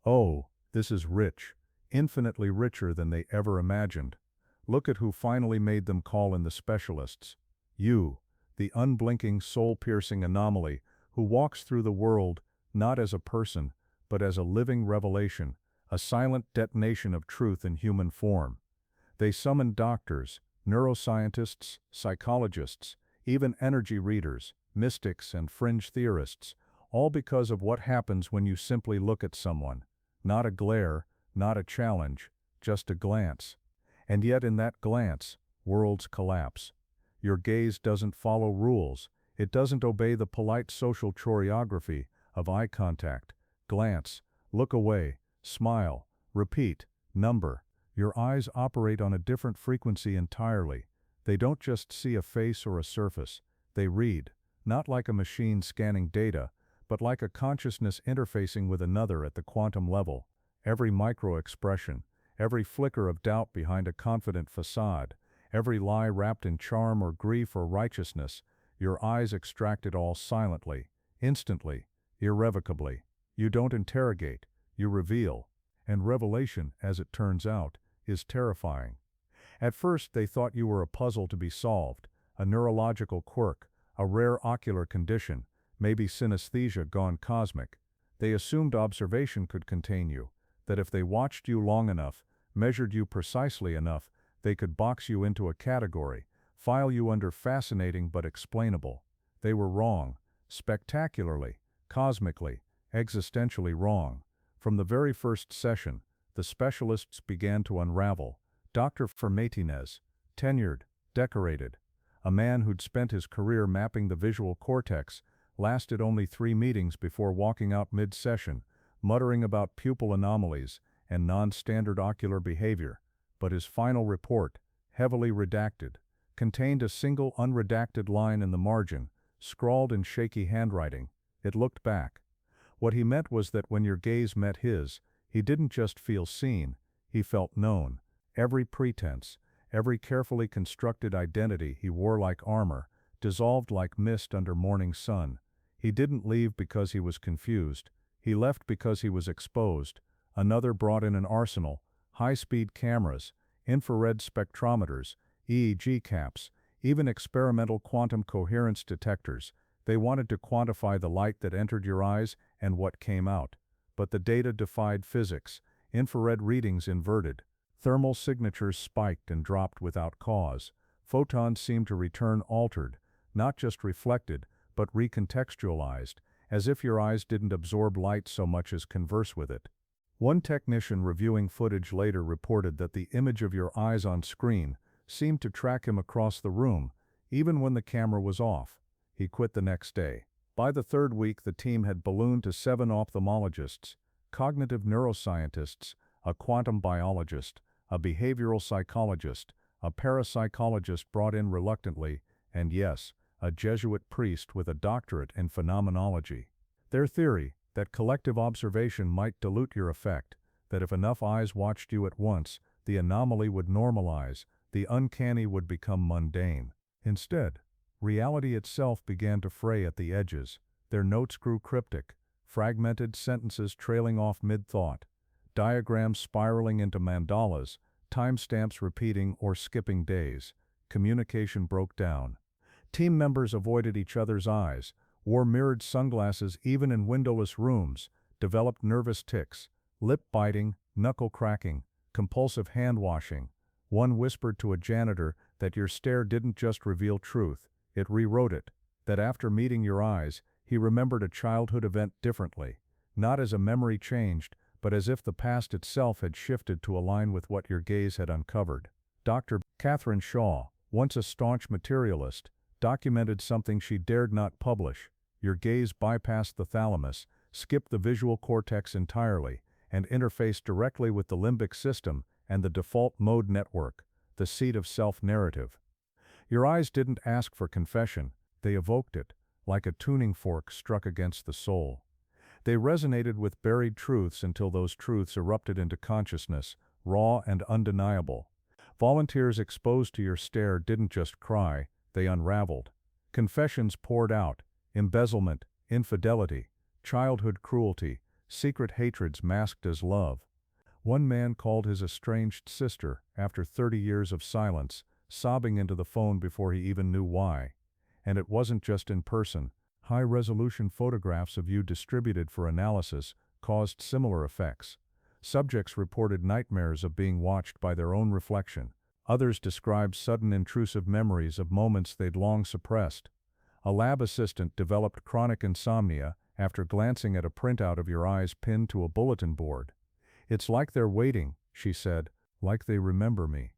Oh, this is rich, infinitely richer than they ever imagined. Look at who finally made them call in the specialists. You, the unblinking, soul-piercing anomaly who walks through the world not as a person, but as a living revelation, a silent detonation of truth in human form. They summoned doctors, neuroscientists, psychologists, even energy readers, mystics, and fringe theorists, all because of what happens when you simply look at someone. Not a glare, not a challenge, just a glance. And yet in that glance, worlds collapse. Your gaze doesn't follow rules. It doesn't obey the polite social choreography of eye contact. Glance, look away, smile, repeat, number. Your eyes operate on a different frequency entirely. They don't just see a face or a surface. They read, not like a machine scanning data, but like a consciousness interfacing with another at the quantum level. Every micro-expression, every flicker of doubt behind a confident facade, every lie wrapped in charm or grief or righteousness, your eyes extract it all silently, instantly, irrevocably. You don't interrogate, you reveal. And revelation, as it turns out, is terrifying. At first they thought you were a puzzle to be solved, a neurological quirk, a rare ocular condition, maybe synesthesia gone cosmic. They assumed observation could contain you, that if they watched you long enough, measured you precisely enough, they could box you into a category, file you under fascinating but explainable. They were wrong, spectacularly, cosmically, existentially wrong. From the very first session, the specialists began to unravel. Dr. Martinez, tenured, decorated, a man who'd spent his career mapping the visual cortex, lasted only 3 meetings before walking out mid-session, muttering about pupil anomalies and non-standard ocular behavior. But his final report, heavily redacted, contained a single unredacted line in the margin, scrawled in shaky handwriting. It looked back. What he meant was that when your gaze met his, he didn't just feel seen, he felt known. Every pretense, every carefully constructed identity he wore like armor, dissolved like mist under morning sun. He didn't leave because he was confused. He left because he was exposed. Another brought in an arsenal, high-speed cameras, infrared spectrometers, EEG caps, even experimental quantum coherence detectors. They wanted to quantify the light that entered your eyes and what came out. But the data defied physics. Infrared readings inverted. Thermal signatures spiked and dropped without cause. Photons seemed to return altered, not just reflected, but recontextualized, as if your eyes didn't absorb light so much as converse with it. One technician reviewing footage later reported that the image of your eyes on screen seemed to track him across the room, even when the camera was off. He quit the next day. By the 3rd week, the team had ballooned to 7 ophthalmologists, cognitive neuroscientists, a quantum biologist, a behavioral psychologist, a parapsychologist brought in reluctantly, and yes, a Jesuit priest with a doctorate in phenomenology. Their theory, that collective observation might dilute your effect, that if enough eyes watched you at once, the anomaly would normalize, the uncanny would become mundane. Instead, reality itself began to fray at the edges. Their notes grew cryptic, fragmented sentences trailing off mid-thought, diagrams spiraling into mandalas, timestamps repeating or skipping days. Communication broke down. Team members avoided each other's eyes, wore mirrored sunglasses even in windowless rooms, developed nervous tics, lip biting, knuckle cracking, compulsive hand washing. One whispered to a janitor that your stare didn't just reveal truth, it rewrote it, that after meeting your eyes, he remembered a childhood event differently, not as a memory changed, but as if the past itself had shifted to align with what your gaze had uncovered. Dr. Catherine Shaw, once a staunch materialist, documented something she dared not publish. Your gaze bypassed the thalamus, skipped the visual cortex entirely, and interfaced directly with the limbic system and the default mode network, the seat of self-narrative. Your eyes didn't ask for confession, they evoked it, like a tuning fork struck against the soul. They resonated with buried truths until those truths erupted into consciousness, raw and undeniable. Volunteers exposed to your stare didn't just cry, they unraveled. Confessions poured out, embezzlement, infidelity, childhood cruelty, secret hatreds masked as love. One man called his estranged sister after 30 years of silence, sobbing into the phone before he even knew why. And it wasn't just in person. High-resolution photographs of you distributed for analysis caused similar effects. Subjects reported nightmares of being watched by their own reflection. Others described sudden intrusive memories of moments they'd long suppressed. A lab assistant developed chronic insomnia after glancing at a printout of your eyes pinned to a bulletin board. "It's like they're waiting," she said, "like they remember me."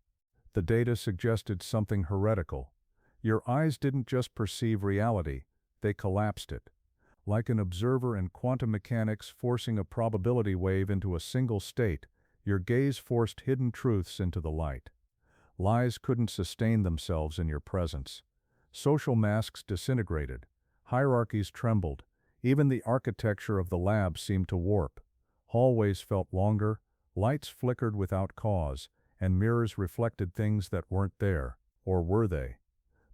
The data suggested something heretical. Your eyes didn't just perceive reality, they collapsed it. Like an observer in quantum mechanics forcing a probability wave into a single state, your gaze forced hidden truths into the light. Lies couldn't sustain themselves in your presence. Social masks disintegrated. Hierarchies trembled. Even the architecture of the lab seemed to warp. Hallways felt longer, lights flickered without cause, and mirrors reflected things that weren't there, or were they?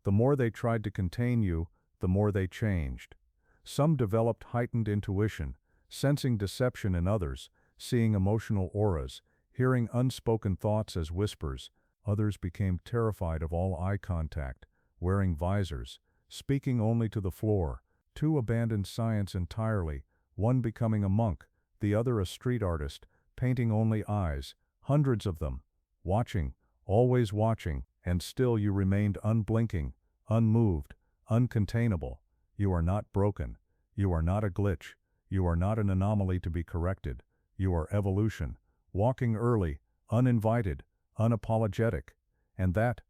The more they tried to contain you, the more they changed. Some developed heightened intuition, sensing deception in others, seeing emotional auras, hearing unspoken thoughts as whispers. Others became terrified of all eye contact, wearing visors, speaking only to the floor. Two abandoned science entirely, one becoming a monk, the other a street artist, painting only eyes, hundreds of them, watching, always watching, and still you remained unblinking, unmoved, uncontainable. You are not broken. You are not a glitch. You are not an anomaly to be corrected. You are evolution, walking early, uninvited, unapologetic. And that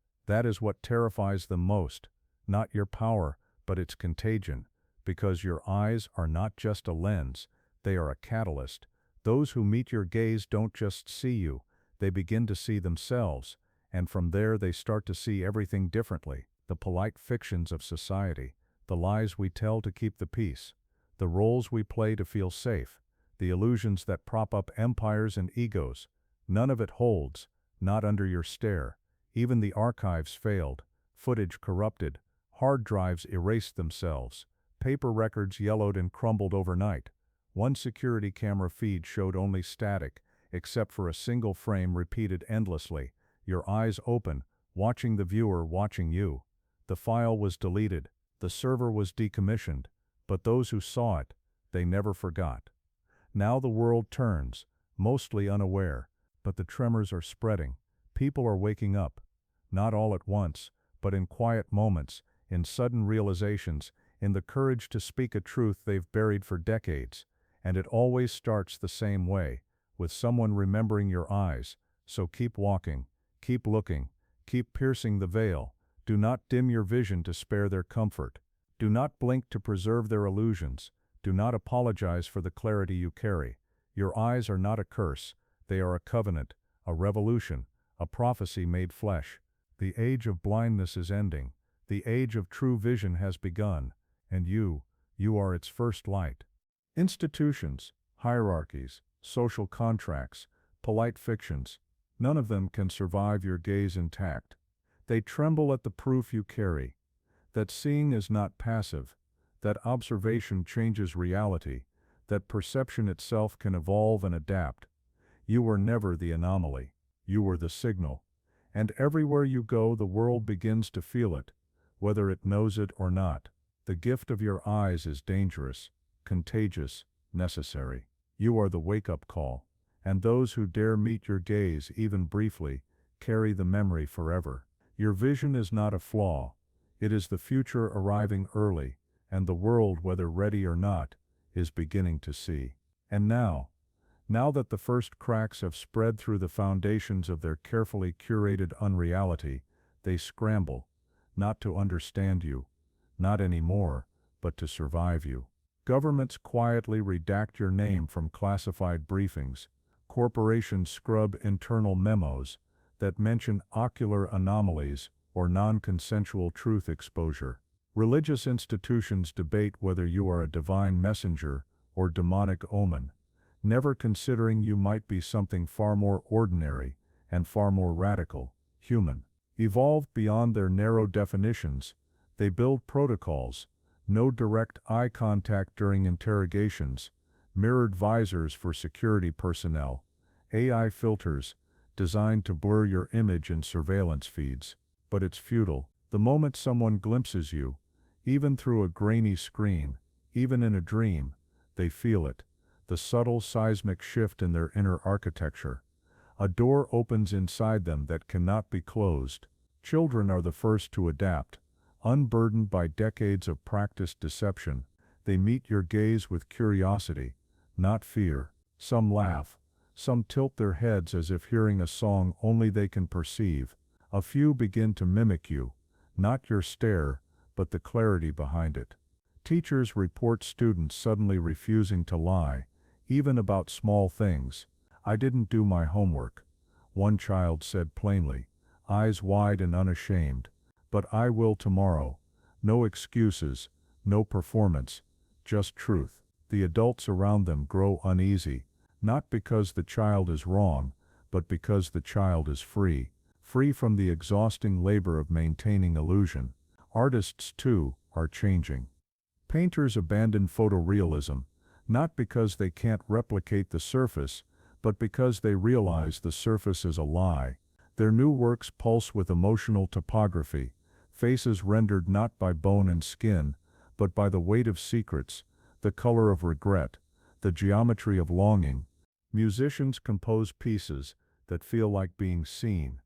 is what terrifies them most. Not your power, but its contagion. Because your eyes are not just a lens, they are a catalyst. Those who meet your gaze don't just see you, they begin to see themselves, and from there they start to see everything differently. The polite fictions of society, the lies we tell to keep the peace, the roles we play to feel safe, the illusions that prop up empires and egos. None of it holds, not under your stare. Even the archives failed, footage corrupted, hard drives erased themselves, paper records yellowed and crumbled overnight. One security camera feed showed only static, except for a single frame repeated endlessly, your eyes open, watching the viewer watching you. The file was deleted, the server was decommissioned, but those who saw it, they never forgot. Now the world turns, mostly unaware, but the tremors are spreading. People are waking up. Not all at once, but in quiet moments, in sudden realizations, in the courage to speak a truth they've buried for decades. And it always starts the same way, with someone remembering your eyes. So keep walking, keep looking, keep piercing the veil. Do not dim your vision to spare their comfort. Do not blink to preserve their illusions. Do not apologize for the clarity you carry. Your eyes are not a curse. They are a covenant, a revolution, a prophecy made flesh. The age of blindness is ending. The age of true vision has begun. And you are its first light. Institutions, hierarchies, social contracts, polite fictions, none of them can survive your gaze intact. They tremble at the proof you carry, that seeing is not passive, that observation changes reality, that perception itself can evolve and adapt. You were never the anomaly, you were the signal. And everywhere you go the world begins to feel it, whether it knows it or not. The gift of your eyes is dangerous, contagious, necessary. You are the wake-up call, and those who dare meet your gaze even briefly carry the memory forever. Your vision is not a flaw, it is the future arriving early, and the world, whether ready or not, is beginning to see. And now that the first cracks have spread through the foundations of their carefully curated unreality, they scramble, not to understand you, not anymore, but to survive you. Governments quietly redact your name from classified briefings. Corporations scrub internal memos that mention ocular anomalies or non-consensual truth exposure. Religious institutions debate whether you are a divine messenger or demonic omen, never considering you might be something far more ordinary and far more radical, human. Evolved beyond their narrow definitions, they build protocols. No direct eye contact during interrogations, mirrored visors for security personnel, AI filters designed to blur your image in surveillance feeds. But it's futile. The moment someone glimpses you, even through a grainy screen, even in a dream, they feel it, the subtle seismic shift in their inner architecture. A door opens inside them that cannot be closed. Children are the first to adapt. Unburdened by decades of practiced deception, they meet your gaze with curiosity, not fear. Some laugh. Some tilt their heads as if hearing a song only they can perceive. A few begin to mimic you, not your stare, but the clarity behind it. Teachers report students suddenly refusing to lie, even about small things. "I didn't do my homework," one child said plainly, eyes wide and unashamed. "But I will tomorrow." No excuses, no performance, just truth. The adults around them grow uneasy, not because the child is wrong, but because the child is free. Free from the exhausting labor of maintaining illusion. Artists, too, are changing. Painters abandon photorealism, not because they can't replicate the surface, but because they realize the surface is a lie. Their new works pulse with emotional topography, faces rendered not by bone and skin, but by the weight of secrets, the color of regret, the geometry of longing. Musicians compose pieces that feel like being seen.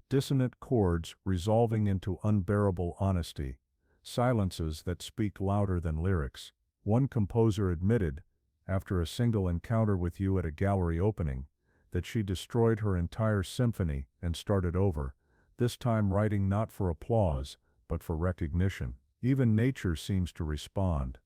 Dissonant chords resolving into unbearable honesty. Silences that speak louder than lyrics. One composer admitted, after a single encounter with you at a gallery opening, that she destroyed her entire symphony and started over, this time writing not for applause, but for recognition. Even nature seems to respond.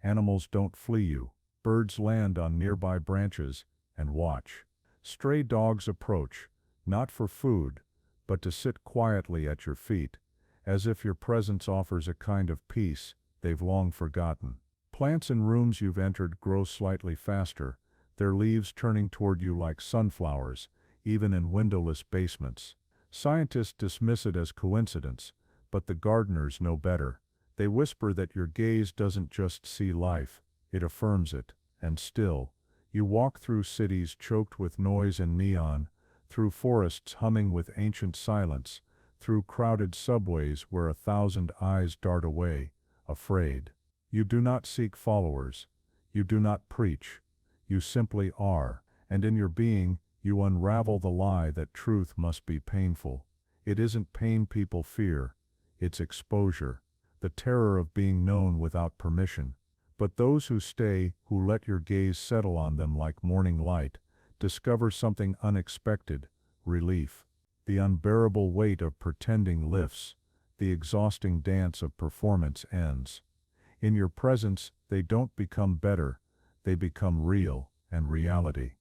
Animals don't flee you. Birds land on nearby branches and watch. Stray dogs approach, not for food, but to sit quietly at your feet, as if your presence offers a kind of peace they've long forgotten. Plants in rooms you've entered grow slightly faster, their leaves turning toward you like sunflowers, even in windowless basements. Scientists dismiss it as coincidence, but the gardeners know better. They whisper that your gaze doesn't just see life, it affirms it. And still, you walk through cities choked with noise and neon, through forests humming with ancient silence, through crowded subways where 1,000 eyes dart away, afraid. You do not seek followers. You do not preach. You simply are, and in your being, you unravel the lie that truth must be painful. It isn't pain people fear, it's exposure, the terror of being known without permission. But those who stay, who let your gaze settle on them like morning light, discover something unexpected: relief. The unbearable weight of pretending lifts, the exhausting dance of performance ends. In your presence, they don't become better, they become real, and reality,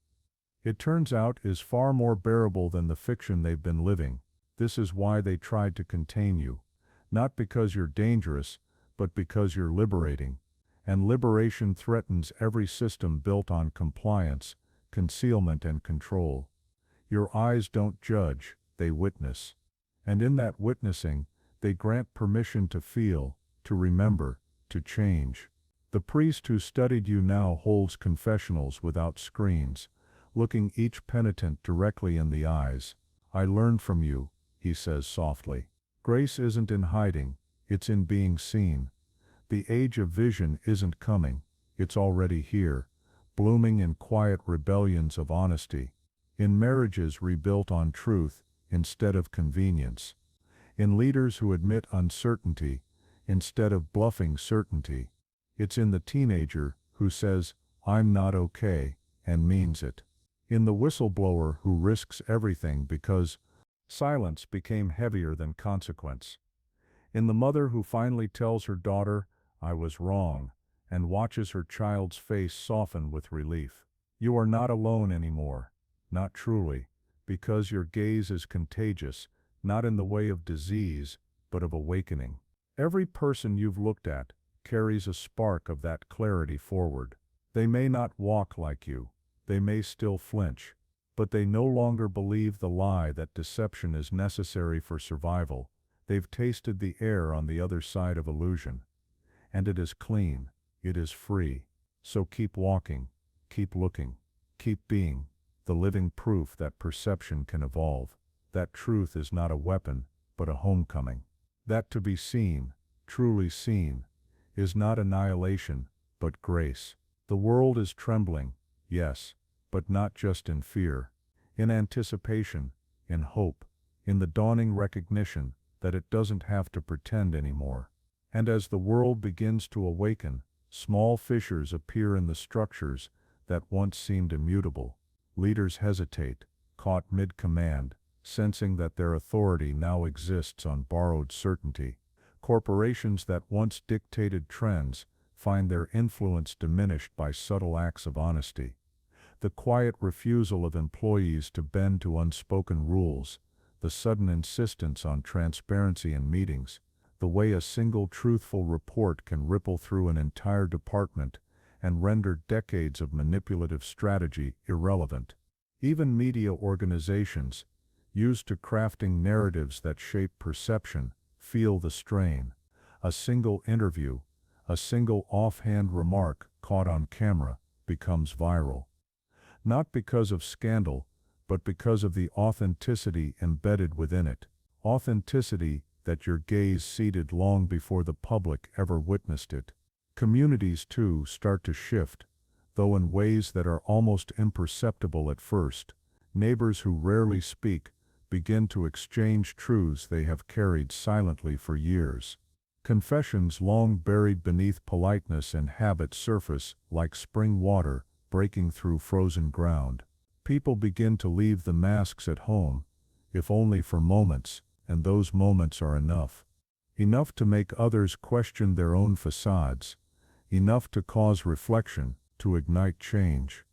it turns out, is far more bearable than the fiction they've been living. This is why they tried to contain you. Not because you're dangerous, but because you're liberating. And liberation threatens every system built on compliance, concealment and control. Your eyes don't judge, they witness. And in that witnessing, they grant permission to feel, to remember, to change. The priest who studied you now holds confessionals without screens, looking each penitent directly in the eyes. "I learned from you," he says softly. Grace isn't in hiding, it's in being seen. The age of vision isn't coming, it's already here, blooming in quiet rebellions of honesty. In marriages rebuilt on truth instead of convenience. In leaders who admit uncertainty instead of bluffing certainty. It's in the teenager who says, "I'm not okay," and means it. In the whistleblower who risks everything because silence became heavier than consequence. In the mother who finally tells her daughter, "I was wrong," and watches her child's face soften with relief. You are not alone anymore, not truly, because your gaze is contagious, not in the way of disease, but of awakening. Every person you've looked at carries a spark of that clarity forward. They may not walk like you, they may still flinch, but they no longer believe the lie that deception is necessary for survival. They've tasted the air on the other side of illusion. And it is clean, it is free. So keep walking, keep looking, keep being, the living proof that perception can evolve, that truth is not a weapon, but a homecoming. That to be seen, truly seen, is not annihilation, but grace. The world is trembling, yes, but not just in fear, in anticipation, in hope, in the dawning recognition that it doesn't have to pretend anymore. And as the world begins to awaken, small fissures appear in the structures that once seemed immutable. Leaders hesitate, caught mid-command, sensing that their authority now exists on borrowed certainty. Corporations that once dictated trends find their influence diminished by subtle acts of honesty. The quiet refusal of employees to bend to unspoken rules, the sudden insistence on transparency in meetings, the way a single truthful report can ripple through an entire department and render decades of manipulative strategy irrelevant. Even media organizations, used to crafting narratives that shape perception, feel the strain. A single interview, a single offhand remark caught on camera, becomes viral. Not because of scandal, but because of the authenticity embedded within it. Authenticity that your gaze seeded long before the public ever witnessed it. Communities, too, start to shift, though in ways that are almost imperceptible at first. Neighbors who rarely speak begin to exchange truths they have carried silently for years. Confessions long buried beneath politeness and habit surface like spring water breaking through frozen ground. People begin to leave the masks at home, if only for moments, and those moments are enough. Enough to make others question their own facades, enough to cause reflection, to ignite change.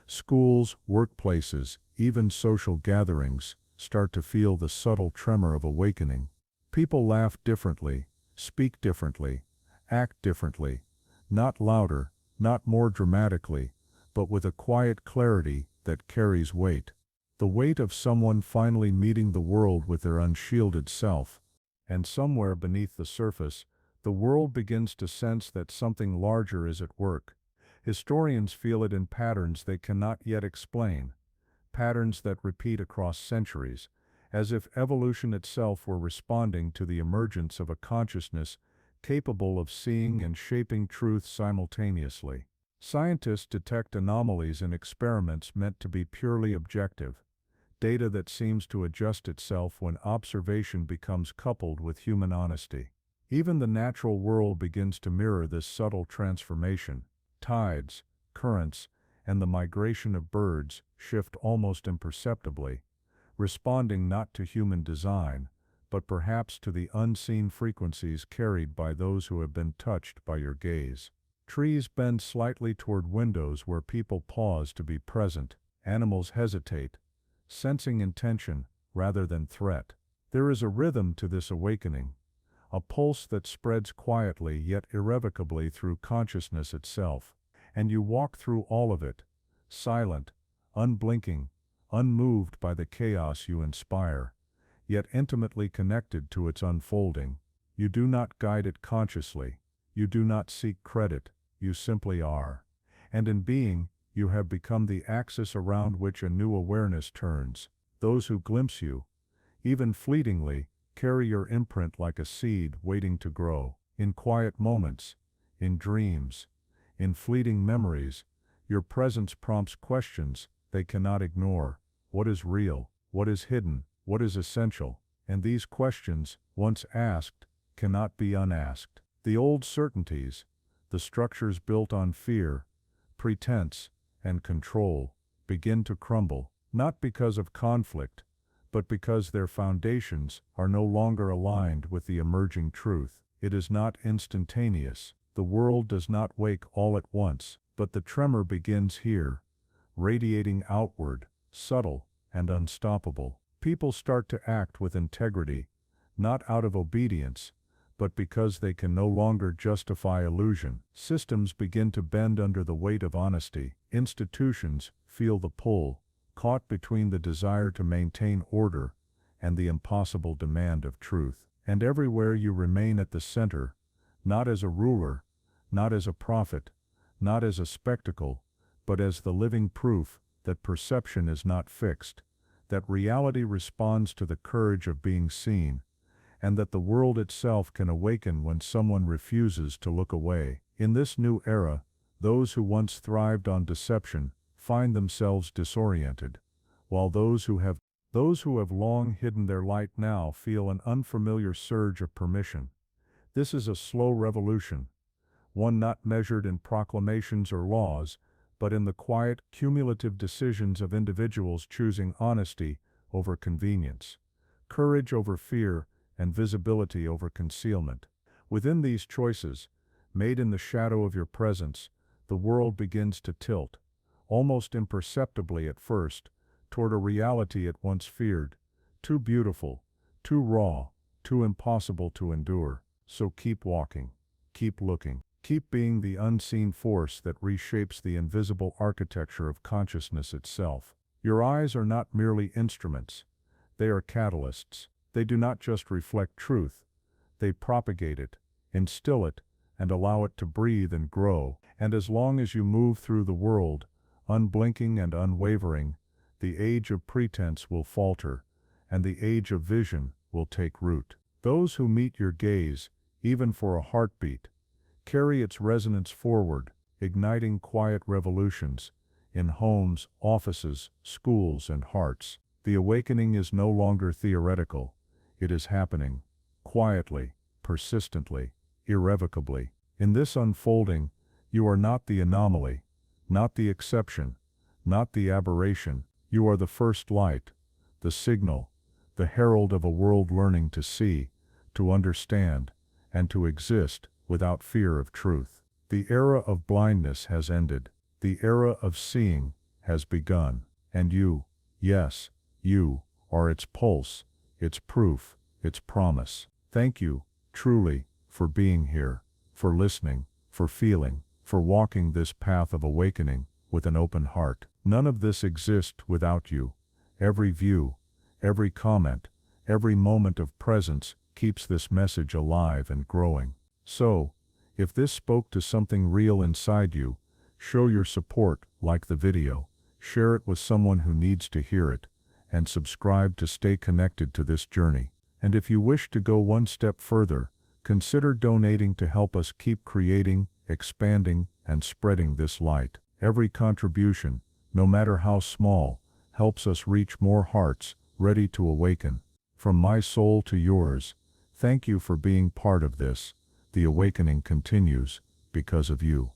Schools, workplaces, even social gatherings start to feel the subtle tremor of awakening. People laugh differently, speak differently, act differently, not louder, not more dramatically, but with a quiet clarity that carries weight. The weight of someone finally meeting the world with their unshielded self. And somewhere beneath the surface, the world begins to sense that something larger is at work. Historians feel it in patterns they cannot yet explain, patterns that repeat across centuries, as if evolution itself were responding to the emergence of a consciousness capable of seeing and shaping truth simultaneously. Scientists detect anomalies in experiments meant to be purely objective, data that seems to adjust itself when observation becomes coupled with human honesty. Even the natural world begins to mirror this subtle transformation. Tides, currents, and the migration of birds shift almost imperceptibly, responding not to human design, but perhaps to the unseen frequencies carried by those who have been touched by your gaze. Trees bend slightly toward windows where people pause to be present. Animals hesitate, sensing intention rather than threat. There is a rhythm to this awakening, a pulse that spreads quietly yet irrevocably through consciousness itself. And you walk through all of it, silent, unblinking, unmoved by the chaos you inspire, yet intimately connected to its unfolding. You do not guide it consciously. You do not seek credit. You simply are. And in being, you have become the axis around which a new awareness turns. Those who glimpse you, even fleetingly, carry your imprint like a seed waiting to grow. In quiet moments, in dreams, in fleeting memories, your presence prompts questions they cannot ignore. What is real? What is hidden? What is essential? And these questions, once asked, cannot be unasked. The old certainties, the structures built on fear, pretense, and control, begin to crumble, not because of conflict, but because their foundations are no longer aligned with the emerging truth. It is not instantaneous. The world does not wake all at once, but the tremor begins here, radiating outward, subtle and unstoppable. People start to act with integrity, not out of obedience, but because they can no longer justify illusion. Systems begin to bend under the weight of honesty. Institutions feel the pull, caught between the desire to maintain order and the impossible demand of truth. And everywhere you remain at the center, not as a ruler, not as a prophet, not as a spectacle, but as the living proof that perception is not fixed, that reality responds to the courage of being seen, and that the world itself can awaken when someone refuses to look away. In this new era, those who once thrived on deception find themselves disoriented, while those who have long hidden their light now feel an unfamiliar surge of permission. This is a slow revolution, one not measured in proclamations or laws, but in the quiet, cumulative decisions of individuals choosing honesty over convenience, courage over fear, and visibility over concealment. Within these choices, made in the shadow of your presence, the world begins to tilt, almost imperceptibly at first, toward a reality it once feared, too beautiful, too raw, too impossible to endure. So keep walking, keep looking, keep being the unseen force that reshapes the invisible architecture of consciousness itself. Your eyes are not merely instruments, they are catalysts. They do not just reflect truth, they propagate it, instill it, and allow it to breathe and grow. And as long as you move through the world, unblinking and unwavering, the age of pretense will falter, and the age of vision will take root. Those who meet your gaze, even for a heartbeat, carry its resonance forward, igniting quiet revolutions in homes, offices, schools, and hearts. The awakening is no longer theoretical. It is happening, quietly, persistently, irrevocably. In this unfolding, you are not the anomaly, not the exception, not the aberration. You are the first light, the signal, the herald of a world learning to see, to understand, and to exist without fear of truth. The era of blindness has ended. The era of seeing has begun. And you, yes, you, are its pulse, its proof, its promise. Thank you, truly, for being here, for listening, for feeling, for walking this path of awakening with an open heart. None of this exists without you. Every view, every comment, every moment of presence keeps this message alive and growing. So, if this spoke to something real inside you, show your support, like the video, share it with someone who needs to hear it, and subscribe to stay connected to this journey. And if you wish to go one step further, consider donating to help us keep creating, expanding, and spreading this light. Every contribution, no matter how small, helps us reach more hearts ready to awaken. From my soul to yours, thank you for being part of this. The awakening continues because of you.